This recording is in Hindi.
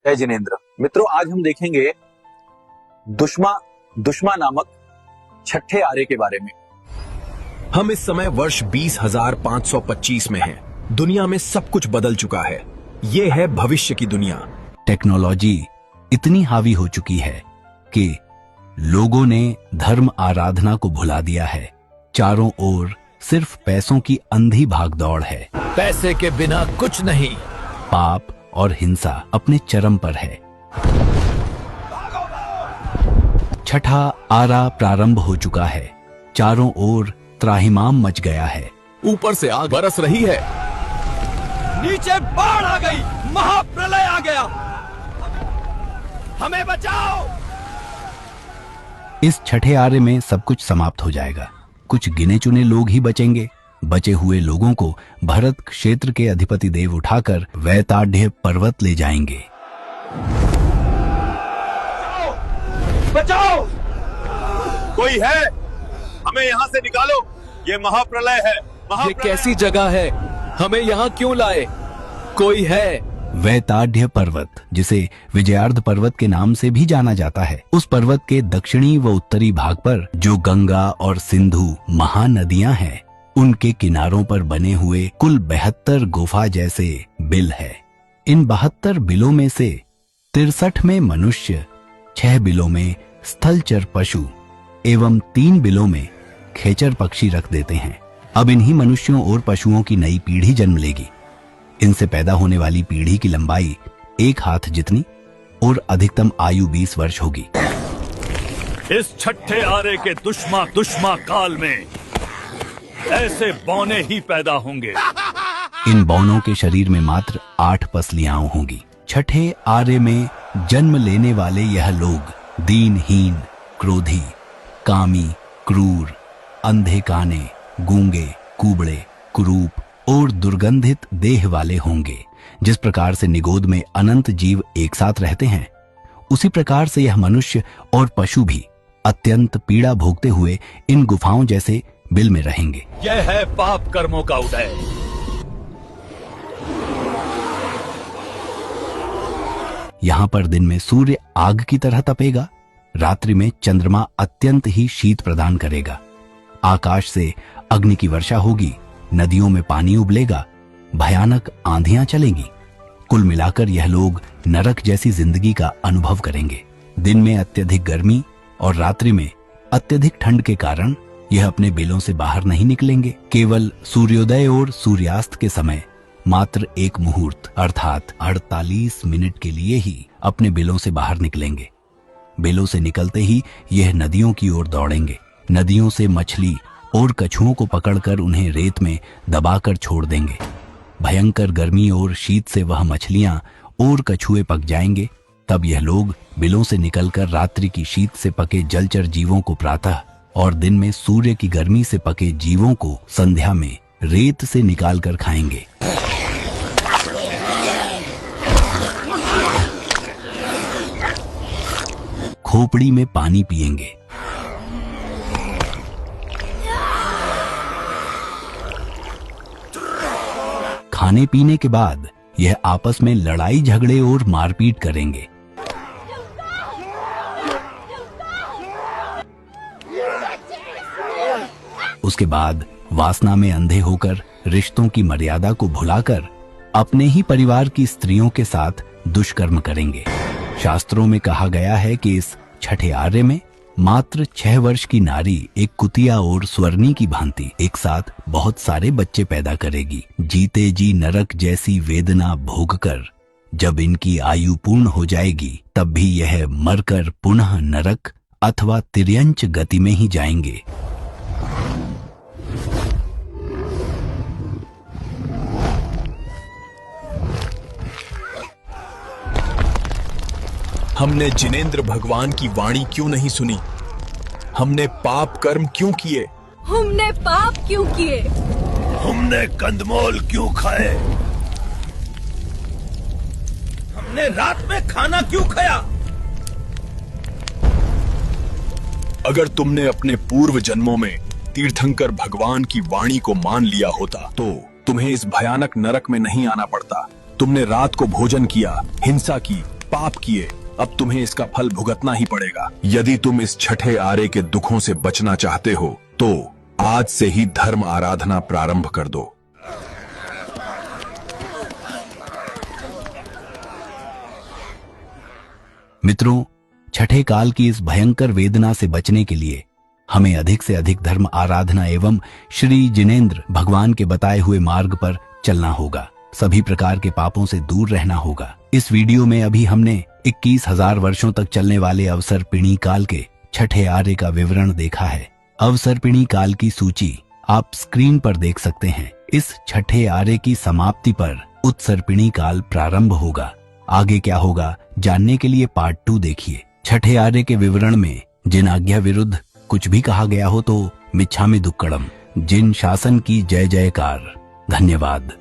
जय जिनेंद्र। मित्रों, आज हम देखेंगे दुश्मा नामक छठे आरे के बारे में। हम इस समय वर्ष 20,525 में हैं। दुनिया में सब कुछ बदल चुका है। ये है भविष्य की दुनिया। टेक्नोलॉजी इतनी हावी हो चुकी है कि लोगों ने धर्म आराधना को भुला दिया है। चारों ओर सिर्फ पैसों की अंधी भागदौड़ है। पैसे के बिना कुछ नहीं। पाप और हिंसा अपने चरम पर है। छठा आरा प्रारंभ हो चुका है। चारों ओर त्राहिमाम मच गया है। ऊपर से आग बरस रही है। नीचे बाढ़ आ गई। महाप्रलय आ गया। हमें बचाओ। इस छठे आरे में सब कुछ समाप्त हो जाएगा। कुछ गिने चुने लोग ही बचेंगे। बचे हुए लोगों को भरत क्षेत्र के अधिपति देव उठाकर वैताढ़ पर्वत ले जाएंगे। बचाओ! कोई है? हमें यहाँ से निकालो। ये महाप्रलय है। ये कैसी जगह है? हमें यहाँ क्यों लाए? कोई है? वैताढ़ पर्वत, जिसे विजयार्ध पर्वत के नाम से भी जाना जाता है, उस पर्वत के दक्षिणी व उत्तरी भाग पर जो गंगा और सिंधु महानदियां हैं, उनके किनारों पर बने हुए कुल 72 गुफा जैसे बिल है। इन 72 बिलों में से 63 में मनुष्य, 6 बिलों में स्थलचर पशु एवं 3 बिलों में खेचर पक्षी रख देते हैं। अब इन्हीं मनुष्यों और पशुओं की नई पीढ़ी जन्म लेगी। इनसे पैदा होने वाली पीढ़ी की लंबाई 1 हाथ जितनी और अधिकतम आयु 20 वर्ष होगी। इस छठे आरे के दुश्मा काल में ऐसे बौने ही पैदा होंगे। इन बौनों के शरीर में मात्र 8 पसलियां होंगी। छठे आरे में जन्म लेने वाले यह लोग दीनहीन, क्रोधी, कामी, क्रूर, अंधे काने, गूंगे, कुबड़े, कुरूप और दुर्गंधित देह वाले होंगे। जिस प्रकार से निगोद में अनंत जीव एक साथ रहते हैं, उसी प्रकार से यह मनुष्य और पशु भी अत्यंत पीड़ा भोगते हुए इन गुफाओं जैसे बिल में रहेंगे। यह है पाप कर्मों का उदय। यहाँ पर दिन में सूर्य आग की तरह तपेगा। रात्रि में चंद्रमा अत्यंत ही शीत प्रदान करेगा। आकाश से अग्नि की वर्षा होगी। नदियों में पानी उबलेगा। भयानक आंधियां चलेंगी। कुल मिलाकर यह लोग नरक जैसी जिंदगी का अनुभव करेंगे। दिन में अत्यधिक गर्मी और रात्रि में अत्यधिक ठंड के कारण यह अपने बिलों से बाहर नहीं निकलेंगे। केवल सूर्योदय और सूर्यास्त के समय मात्र एक मुहूर्त अर्थात 48 मिनट के लिए ही अपने बिलों से बाहर निकलेंगे। बिलों से निकलते ही यह नदियों की ओर दौड़ेंगे। नदियों से मछली और कछुओं को पकड़कर उन्हें रेत में दबाकर छोड़ देंगे। भयंकर गर्मी और शीत से वह मछलियां और कछुए पक जाएंगे। तब यह लोग बिलों से निकलकर रात्रि की शीत से पके जलचर जीवों को प्रातः और दिन में सूर्य की गर्मी से पके जीवों को संध्या में रेत से निकालकर खाएंगे। खोपड़ी में पानी पिएंगे। खाने पीने के बाद यह आपस में लड़ाई झगड़े और मारपीट करेंगे। उसके बाद वासना में अंधे होकर रिश्तों की मर्यादा को भुलाकर अपने ही परिवार की स्त्रियों के साथ दुष्कर्म करेंगे। शास्त्रों में कहा गया है कि इस छठे आरे में मात्र 6 वर्ष की नारी एक कुतिया और स्वर्णी की भांति एक साथ बहुत सारे बच्चे पैदा करेगी। जीते जी नरक जैसी वेदना भोगकर जब इनकी आयु पूर्ण हो जाएगी, तब भी यह मरकर पुनः नरक अथवा तिर्यंच गति में ही जाएंगे। हमने जिनेंद्र भगवान की वाणी क्यों नहीं सुनी? हमने पाप कर्म क्यों किए? हमने पाप क्यों किए? हमने कंदमूल क्यों खाए? हमने रात में खाना क्यों खाया? अगर तुमने अपने पूर्व जन्मों में तीर्थंकर भगवान की वाणी को मान लिया होता तो तुम्हें इस भयानक नरक में नहीं आना पड़ता। तुमने रात को भोजन किया, हिंसा की पाप किए, अब तुम्हें इसका फल भुगतना ही पड़ेगा। यदि तुम इस छठे आरे के दुखों से बचना चाहते हो तो आज से ही धर्म आराधना प्रारंभ कर दो। मित्रों, छठे काल की इस भयंकर वेदना से बचने के लिए हमें अधिक से अधिक धर्म आराधना एवं श्री जिनेंद्र भगवान के बताए हुए मार्ग पर चलना होगा। सभी प्रकार के पापों से दूर रहना होगा। इस वीडियो में अभी हमने 21,000 वर्षों तक चलने वाले अवसर्पिणी काल के छठे आर्य का विवरण देखा है। अवसर्पिणी काल की सूची आप स्क्रीन पर देख सकते हैं। इस छठे आर्य की समाप्ति पर उत्सर्पिणी काल प्रारंभ होगा। आगे क्या होगा जानने के लिए पार्ट 2 देखिए। छठे आर्य के विवरण में जिन आज्ञा विरुद्ध कुछ भी कहा गया हो तो मिच्छामि दुक्कडम। जिन शासन की जय जयकार। धन्यवाद।